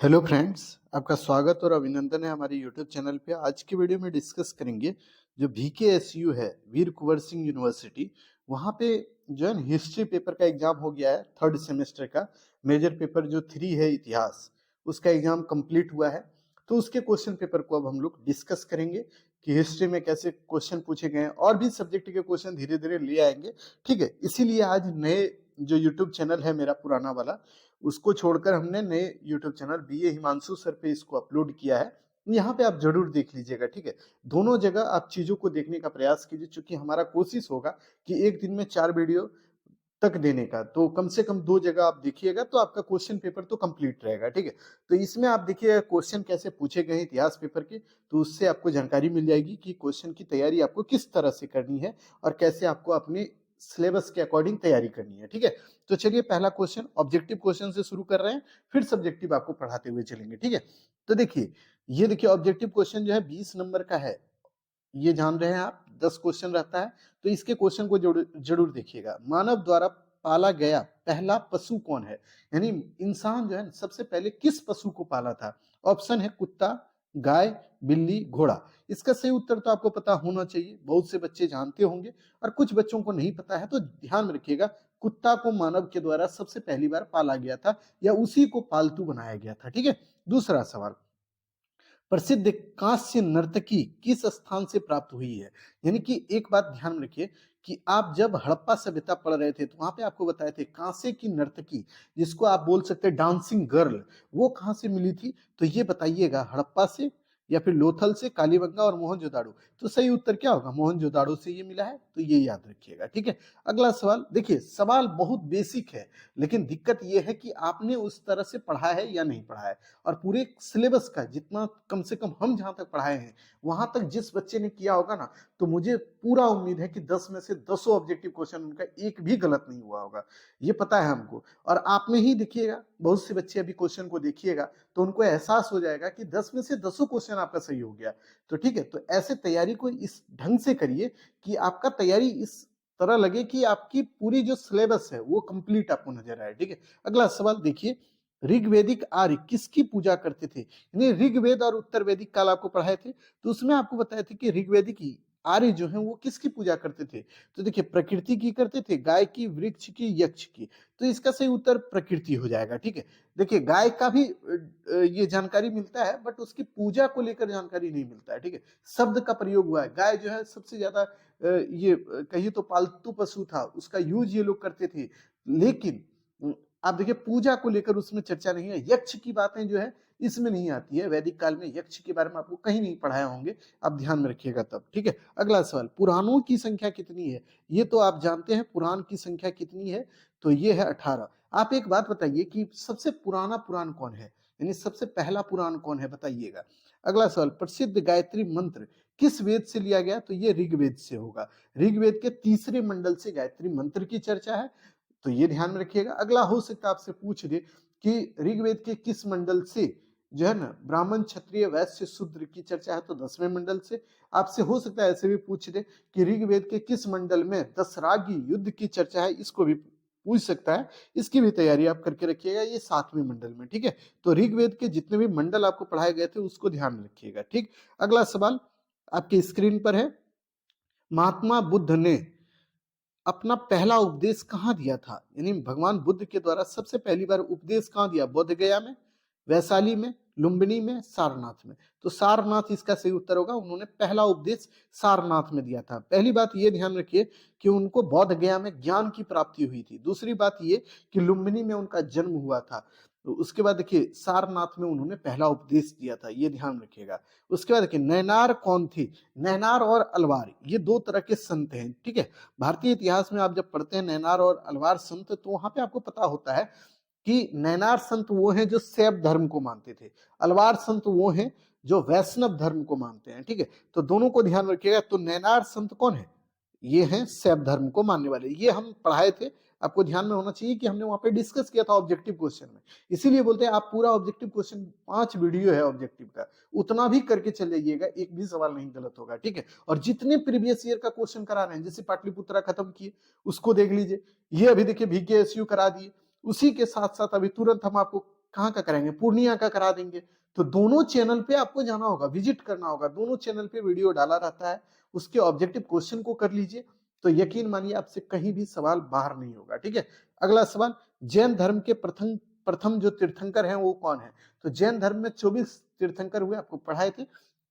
Hello friends, आपका स्वागत और अभिनंदन है हमारे यूट्यूब चैनल पे। आज की वीडियो में डिस्कस करेंगे जो वीकेएसयू है, वीर कुंवर सिंह यूनिवर्सिटी। वहाँ पे जो है हिस्ट्री पेपर का एग्जाम हो गया है, थर्ड सेमेस्टर का। मेजर पेपर जो 3 है इतिहास, उसका एग्जाम कंप्लीट हुआ है। तो उसके क्वेश्चन पेपर को अब हम लोग डिस्कस करेंगे कि हिस्ट्री में कैसे क्वेश्चन पूछे गए हैं, और भी सब्जेक्ट के क्वेश्चन धीरे धीरे ले आएंगे। ठीक है, इसीलिए आज नए जो यूट्यूब चैनल है मेरा पुराना वाला, उसको छोड़कर हमने नए YouTube channel BA Himanshu sir पे इसको अपलोड किया है। यहाँ पे आप जरूर देख लीजिएगा। ठीक है, दोनों जगह आप चीजों को देखने का प्रयास कीजिए, क्योंकि हमारा कोशिश होगा कि एक दिन में 4 वीडियो तक देने का। तो कम से कम 2 जगह आप देखिएगा तो आपका क्वेश्चन पेपर तो कंप्लीट रहेगा। ठीक है, तो इसमें आप देखिए क्वेश्चन कैसे पूछे गए इतिहास पेपर के, तो उससे आपको जानकारी मिल जाएगी कि क्वेश्चन की तैयारी आपको किस तरह से करनी है और कैसे आपको अपने सिलेबस के अकॉर्डिंग तैयारी करनी है। ठीक है, तो चलिए पहला क्वेश्चन ऑब्जेक्टिव क्वेश्चन से शुरू कर रहे हैं, फिर सब्जेक्टिव आपको पढ़ाते हुए चलेंगे। ठीक है, तो देखिए ये देखिए ऑब्जेक्टिव क्वेश्चन जो है 20 नंबर का है, ये जान रहे हैं आप। 10 क्वेश्चन रहता है, तो इसके क्वेश्चन को जरूर जरूर देखिएगा। मानव द्वारा पाला गया पहला पशु कौन है, यानी इंसान जो है सबसे पहले किस पशु को पाला था। ऑप्शन है कुत्ता, गाय, बिल्ली, घोड़ा। इसका सही उत्तर तो आपको पता होना चाहिए, बहुत से बच्चे जानते होंगे और कुछ बच्चों को नहीं पता है, तो ध्यान में रखिएगा। कुत्ता को मानव के द्वारा सबसे पहली बार पाला गया था, या उसी को पालतू बनाया गया था। ठीक है, दूसरा सवाल, प्रसिद्ध कांस्य नर्तकी किस स्थान से प्राप्त हुई है। यानी कि एक बात ध्यान में रखिए कि आप जब हड़प्पा सभ्यता पढ़ रहे थे तो वहां पे आपको बताए थे कांसे की नर्तकी, जिसको आप बोल सकते हैं डांसिंग गर्ल, वो कहां से मिली थी। तो ये बताइएगा, हड़प्पा से या फिर लोथल से, कालीबंगा और मोहनजोदाड़ो। तो सही उत्तर क्या होगा, मोहनजोदाड़ो से ये मिला है, तो ये याद रखिएगा। ठीक है, अगला सवाल देखिए, सवाल बहुत बेसिक है, लेकिन दिक्कत ये है कि आपने उस तरह से पढ़ा है या नहीं पढ़ा है। और पूरे सिलेबस का जितना, कम से कम हम जहां तक पढ़ाए हैं वहां तक जिस बच्चे ने किया होगा ना, तो मुझे पूरा उम्मीद है कि 10 में से 10 ऑब्जेक्टिव क्वेश्चन उनका एक भी गलत नहीं हुआ होगा, ये पता है हमको। और आप में ही देखिएगा, बहुत से बच्चे अभी क्वेश्चन को देखिएगा तो उनको एहसास हो जाएगा कि 10 में से 10 क्वेश्चन आपका सही हो गया। तो ठीक है, तो ऐसे तैयारी को इस ढंग से करिए कि आपका तैयारी इस तरह लगे कि आपकी पूरी जो सिलेबस है वो कंप्लीट आपको नजर आए। ठीक है, अगला सवाल देखिए, ऋग्वेदिक आर्य किसकी पूजा करते थे। यानी ऋग्वेद और उत्तर वेदिक काल आपको पढ़ाए थे, तो उसमें आपको बताया था कि ऋग्वेदिक आर्य जो है वो किसकी पूजा करते थे। तो देखिए प्रकृति की करते थे, गाय की, वृक्ष की, यक्ष की। तो इसका सही उत्तर प्रकृति हो जाएगा। ठीक है, देखिए गाय का भी ये जानकारी मिलता है, बट उसकी पूजा को लेकर जानकारी नहीं मिलता है। ठीक है, शब्द का प्रयोग हुआ है, गाय जो है सबसे ज्यादा ये कहिए तो पालतू पशु था, उसका यूज ये लोग करते थे। लेकिन आप देखिए पूजा को लेकर उसमें चर्चा नहीं है। यक्ष की बातें जो है इसमें नहीं आती है, वैदिक काल में यक्ष के बारे में आपको कहीं नहीं पढ़ाए होंगे, आप ध्यान में रखिएगा तब। ठीक है, अगला सवाल, पुराणों की संख्या कितनी है। ये तो आप जानते हैं पुराण की संख्या कितनी है, तो ये है 18। आप एक बात बताइए कि सबसे पुराना पुराण कौन है, यानी सबसे पहला पुराण कौन है, बताइएगा। अगला सवाल, प्रसिद्ध गायत्री मंत्र किस वेद से लिया गया, तो ये ऋग्वेद से होगा। ऋग्वेद के तीसरे मंडल से गायत्री मंत्र की चर्चा है, तो ये ध्यान में रखिएगा। अगला हो सकता है आपसे पूछ दे कि ऋग्वेद के किस मंडल से जो है ना ब्राह्मण, क्षत्रिय, वैश्य, शूद्र की चर्चा है, तो 10वें मंडल से। आपसे हो सकता है ऐसे भी पूछ दे कि ऋग्वेद के किस मंडल में दशरागी युद्ध की चर्चा है, इसको भी पूछ सकता है। इसकी भी तैयारी आप करके रखिएगा, ये 7वें मंडल में। ठीक है, तो ऋग्वेद के जितने भी मंडल आपको पढ़ाए गए थे उसको ध्यान में रखिएगा। ठीक, अगला सवाल आपके स्क्रीन पर है, महात्मा बुद्ध ने अपना पहला उपदेश कहाँ दिया था। यानी भगवान बुद्ध के द्वारा सबसे पहली बार उपदेश कहाँ दिया, बोध गया में, वैशाली में, लुम्बिनी में, सारनाथ में। तो सारनाथ इसका सही उत्तर होगा, उन्होंने पहला उपदेश सारनाथ में दिया था। पहली बात ये ध्यान रखिए कि उनको बोध गया में ज्ञान की प्राप्ति हुई थी। दूसरी बात ये कि लुम्बिनी में उनका जन्म हुआ था। तो उसके बाद देखिए सारनाथ में उन्होंने पहला उपदेश दिया था, ये ध्यान रखिएगा। उसके बाद देखिए नैनार कौन थी। नैनार और अलवार ये 2 तरह के संत हैं। ठीक है, भारतीय इतिहास में आप जब पढ़ते हैं नैनार और अलवार संत, तो वहां पे आपको पता होता है कि नैनार संत वो हैं जो शैव धर्म को मानते थे, अलवार संत वो हैं जो वैष्णव धर्म को मानते हैं। ठीक है, तो दोनों को ध्यान रखिएगा। तो नैनार संत कौन है, ये हैं शैव धर्म को मानने वाले, ये हम पढ़ाए थे। आपको ध्यान में होना चाहिए कि हमने वहां पे डिस्कस किया था ऑब्जेक्टिव क्वेश्चन में। इसीलिए बोलते हैं आप पूरा ऑब्जेक्टिव क्वेश्चन, 5 वीडियो है ऑब्जेक्टिव का, उतना भी करके चल जाइएगा, एक भी सवाल नहीं गलत होगा। ठीक है, और जितने प्रीवियस ईयर का क्वेश्चन करा रहे हैं, जैसे पाटलिपुत्रा खत्म किए उसको देख लीजिए, ये अभी देखिए वीकेएसयू करा दिए, उसी के साथ साथ अभी तुरंत हम आपको कहाँ का कराएंगे, पूर्णिया का करा देंगे। तो दोनों चैनल पे आपको जाना होगा, विजिट करना होगा, दोनों चैनल पे वीडियो डाला रहता है, उसके ऑब्जेक्टिव क्वेश्चन को कर लीजिए, तो यकीन मानिए आपसे कहीं भी सवाल बाहर नहीं होगा। ठीक है, अगला सवाल, जैन धर्म के प्रथम प्रथम जो तीर्थंकर हैं वो कौन है? तो जैन धर्म में 24 तीर्थंकर हुए, आपको पढ़ाए थे।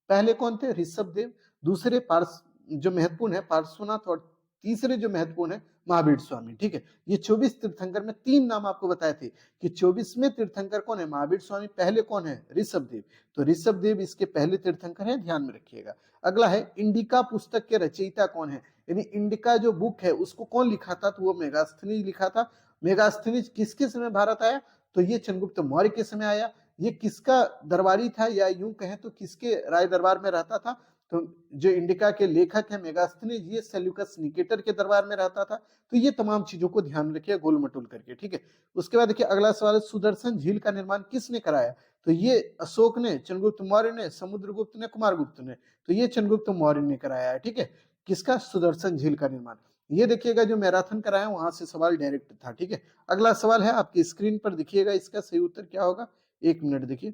पहले कौन थे? ऋषभ देव, दूसरे पार्स जो महत्वपूर्ण है पार्श्वनाथ, और तीसरे जो महत्वपूर्ण है महावीर स्वामी। ठीक है, ये 24 तीर्थंकर में 3 नाम आपको बताए थे कि 24वें तीर्थंकर कौन है? महावीर स्वामी। पहले कौन है? ऋषभ देव। तो ऋषभ देव इसके पहले तीर्थंकर हैं, ध्यान में रखिएगा। अगला है, इंडिका पुस्तक के रचयिता कौन है? यानी इंडिका जो बुक है उसको कौन लिखा था? तो वो मेगास्थनीज लिखा था। मेगास्थनीज किसके समय भारत आया? तो ये चंद्रगुप्त मौर्य के समय आया। ये किसका दरबारी था, या यूं कहें तो किसके राय दरबार में रहता था? तो जो इंडिका के लेखक है मेगास्थनीज, ये सेल्यूकस निकेटर के दरबार में रहता था। तो ये तमाम चीजों को ध्यान में रखिए गोल मटोल करके। ठीक है, उसके बाद देखिए अगला सवाल है, सुदर्शन झील का निर्माण किसने कराया? तो ये अशोक ने, चंद्रगुप्त मौर्य ने, समुद्रगुप्त ने, कुमारगुप्त ने। तो ये चंद्रगुप्त मौर्य ने कराया है। ठीक है, किसका? सुदर्शन झील का निर्माण। ये देखिएगा जो मैराथन कराया वहां से सवाल डायरेक्ट था। ठीक है, अगला सवाल है आपकी स्क्रीन पर दिखिएगा, इसका सही उत्तर क्या होगा? 1 मिनट देखिए,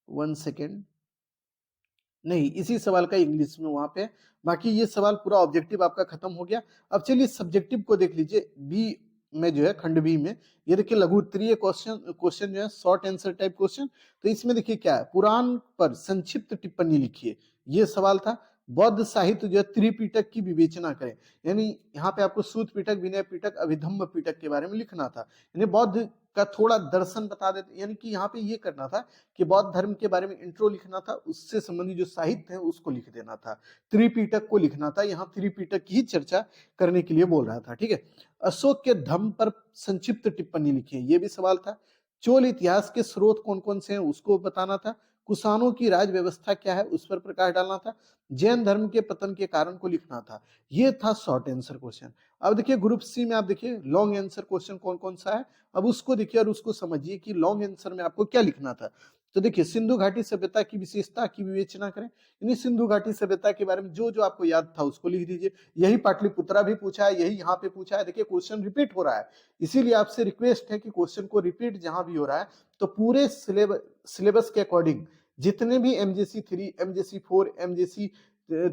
1 सेकेंड। नहीं, इसी सवाल का इंग्लिश में वहां पे। बाकी ये सवाल पूरा ऑब्जेक्टिव आपका खत्म हो गया। अब चलिए सब्जेक्टिव को देख लीजिए, बी में जो है, खंड बी में, ये देखिए लघु उत्तरीय क्वेश्चन जो है, शॉर्ट आंसर टाइप क्वेश्चन। तो इसमें देखिए क्या है, पुराण पर संक्षिप्त टिप्पणी लिखिए, ये सवाल था। बौद्ध साहित्य जो है त्रिपिटक की विवेचना करें, यानी यहाँ पे आपको सूत पिटक, विनय पिटक, अभिधम्म पिटक के बारे में लिखना था। यानी बौद्ध का थोड़ा दर्शन बता देते, यानी कि यहाँ पे ये करना था कि बौद्ध धर्म के बारे में इंट्रो लिखना था, उससे संबंधित जो साहित्य है उसको लिख देना था, त्रिपिटक को लिखना था। यहाँ त्रिपिटक की ही चर्चा करने के लिए बोल रहा था। ठीक है, अशोक के धम्म पर संक्षिप्त टिप्पणी लिखिए, ये भी सवाल था। चोल इतिहास के स्रोत कौन कौन से हैं उसको बताना था। कुषाणों की राज व्यवस्था क्या है उस पर प्रकाश डालना था। जैन धर्म के पतन के कारण को लिखना था। ये था शॉर्ट आंसर क्वेश्चन। अब देखिए ग्रुप सी में आप देखिए लॉन्ग आंसर क्वेश्चन कौन कौन सा है, अब उसको देखिए और उसको समझिए कि लॉन्ग आंसर में आपको क्या लिखना था। तो देखिए सिंधु घाटी सभ्यता की विशेषता की विवेचना करें, यानी सिंधु घाटी सभ्यता के बारे में जो जो आपको याद था उसको लिख दीजिए। यही पाटलिपुत्रा भी पूछा है, यही यहाँ पे पूछा है। देखिए क्वेश्चन रिपीट हो रहा है, इसीलिए आपसे रिक्वेस्ट है कि क्वेश्चन को रिपीट जहां भी हो रहा है तो पूरे सिलेबस के अकॉर्डिंग जितने भी MGC 3, MGC 4, MGC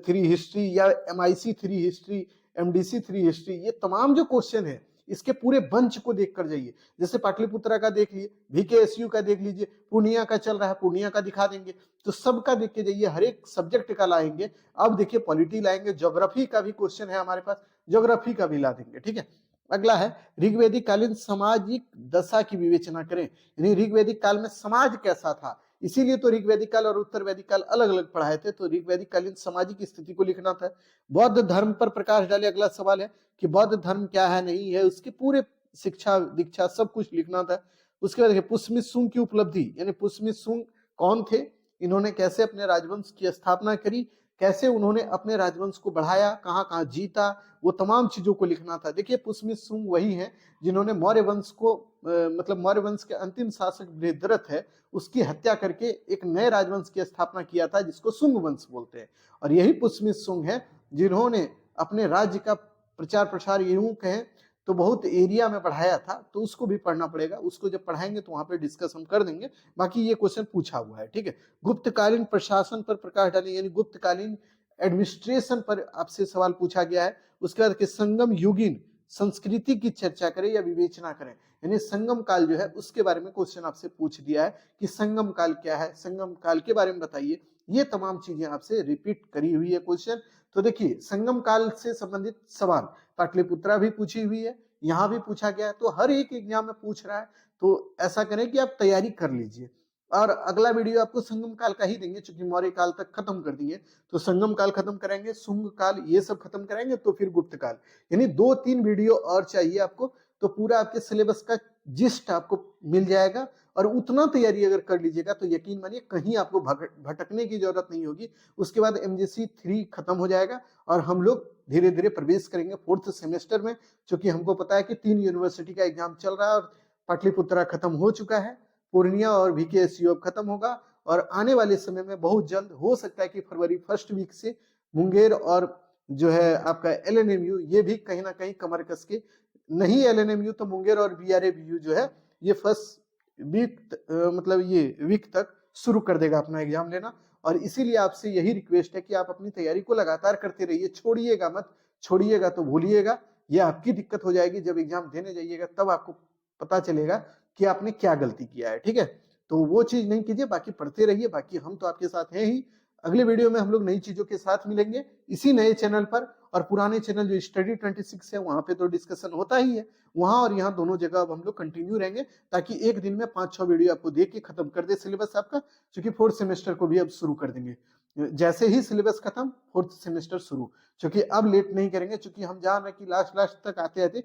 3 हिस्ट्री या MIC 3 हिस्ट्री, MDC 3 हिस्ट्री, ये तमाम जो क्वेश्चन है इसके पूरे बंच को देख कर जाइए। जैसे पाटलिपुत्रा का देख लिए, VKSU का देख लीजिए, पूर्णिया का चल रहा है, पूर्णिया का दिखा देंगे। तो सबका देख के जाइए, हर एक सब्जेक्ट का लाएंगे। अब देखिए पॉलिटी लाएंगे, ज्योग्राफी का भी क्वेश्चन है हमारे पास, ज्योग्राफी का भी ला देंगे। ठीक है, अगला है ऋग्वेदिक कालीन सामाजिक दशा की विवेचना करें, यानी ऋग्वेदिक काल में समाज कैसा था। इसीलिए तो ऋग्वेदिक काल और उत्तर वैदिक काल अलग अलग पढ़ाए थे। तो ऋग्वेदिक कालीन सामाजिक स्थिति को लिखना था। बौद्ध धर्म पर प्रकाश डाले, अगला सवाल है कि बौद्ध धर्म क्या है नहीं है, उसके पूरे शिक्षा दीक्षा सब कुछ लिखना था। उसके बाद पुष्यमित शुंग की उपलब्धि, यानी पुष्यमित शुंग कौन थे, इन्होंने कैसे अपने राजवंश की स्थापना करी, कैसे उन्होंने अपने राजवंश को बढ़ाया, कहाँ कहाँ जीता, वो तमाम चीजों को लिखना था। देखिए पुष्यमित शुंग वही है जिन्होंने मौर्य वंश को मतलब मौर्य वंश के अंतिम शासक बृहद्रथ है उसकी हत्या करके एक नए राजवंश की स्थापना किया था जिसको शुंग वंश बोलते हैं। और यही पुष्यमित शुंग है जिन्होंने अपने राज्य का प्रचार प्रसार यूं कहें तो बहुत एरिया में बढ़ाया था। तो उसको भी पढ़ना पड़ेगा, उसको जब पढ़ाएंगे तो वहां पे डिस्कस हम कर देंगे। बाकी ये क्वेश्चन पूछा हुआ है। ठीक है, गुप्तकालीन प्रशासन पर प्रकाश डालें, यानी गुप्तकालीन एडमिनिस्ट्रेशन पर आपसे सवाल पूछा गया है। उसके बाद संगम युगीन संस्कृति की चर्चा करें या विवेचना करें, यानी संगम काल जो है उसके बारे में क्वेश्चन आपसे पूछ दिया है कि संगम काल क्या है, संगम काल के बारे में बताइए। ये तमाम चीजें आपसे रिपीट करी हुई है क्वेश्चन। तो देखिए संगम काल से संबंधित सवाल पाटलिपुत्रा भी पूछी हुई है, यहाँ भी पूछा गया है, तो हर एक एग्जाम में पूछ रहा है। तो ऐसा करें कि आप तैयारी कर लीजिए। और अगला वीडियो आपको संगम काल का ही देंगे, क्योंकि मौर्य काल तक खत्म कर दिए। तो संगम काल खत्म करेंगे, शुंग काल ये सब खत्म करेंगे, तो फिर गुप्त काल, यानी 2-3 वीडियो और चाहिए आपको। तो पूरा आपके सिलेबस का जिस्ट आपको मिल जाएगा। और उतना तैयारी अगर कर लीजिएगा तो यकीन मानिए कहीं आपको भटकने की जरूरत नहीं होगी। उसके बाद MGC 3 खत्म हो जाएगा और हम लोग धीरे धीरे प्रवेश करेंगे 4th सेमेस्टर में। क्योंकि हमको पता है कि 3 यूनिवर्सिटी का एग्जाम चल रहा है और पाटलिपुत्रा खत्म हो चुका है, पूर्णिया और VKSU अब खत्म होगा। और आने वाले समय में बहुत जल्द हो सकता है कि फरवरी फर्स्ट वीक से मुंगेर और जो है आपका LNMU ये भी कहीं ना कहीं कमर कस के, नहीं LNMU तो मुंगेर और BRABU जो है ये फर्स्ट मतलब ये वीक तक शुरू कर देगा अपना एग्जाम लेना। और इसीलिए आपसे यही रिक्वेस्ट है कि आप अपनी तैयारी को लगातार करते रहिए, छोड़िएगा मत। छोड़िएगा तो भूलिएगा, ये आपकी दिक्कत हो जाएगी। जब एग्जाम देने जाइएगा तब आपको पता चलेगा कि आपने क्या गलती किया है, ठीक है। तो वो चीज नहीं कीजिए, बाकी पढ़ते रहिए। बाकी हम तो आपके साथ हैं ही। अगले वीडियो में हम लोग नई चीजों के साथ मिलेंगे इसी नए चैनल पर। और पुराने चैनल जो स्टडी 26 है वहां पे तो डिस्कशन होता ही है, वहां और यहाँ दोनों जगह अब हम लोग कंटिन्यू रहेंगे, ताकि एक दिन में 5-6 वीडियो आपको देख के खत्म कर दे सिलेबस आपका। क्योंकि फोर्थ सेमेस्टर को भी अब शुरू कर देंगे, जैसे ही सिलेबस खत्म फोर्थ सेमेस्टर शुरू। क्योंकि अब लेट नहीं करेंगे, क्योंकि हम जान रहे हैं कि लास्ट लास्ट तक आते आते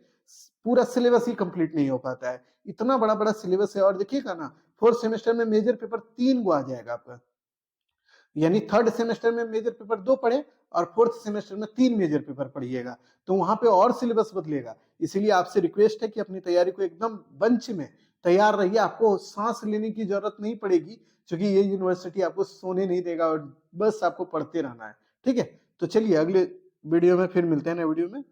पूरा सिलेबस ही कंप्लीट नहीं हो पाता है। इतना बड़ा बड़ा सिलेबस है। और देखिएगा ना, फोर्थ सेमेस्टर में मेजर पेपर 3 गो आ जाएगा आपका। यानी थर्ड सेमेस्टर में मेजर पेपर 2 पढ़े और फोर्थ सेमेस्टर में 3 मेजर पेपर पढ़िएगा, तो वहां पे और सिलेबस बदलेगा। इसीलिए आपसे रिक्वेस्ट है कि अपनी तैयारी को एकदम बंच में तैयार रहिए। आपको सांस लेने की जरूरत नहीं पड़ेगी, क्योंकि ये यूनिवर्सिटी आपको सोने नहीं देगा और बस आपको पढ़ते रहना है, ठीक है। तो चलिए अगले वीडियो में फिर मिलते हैं नए वीडियो में।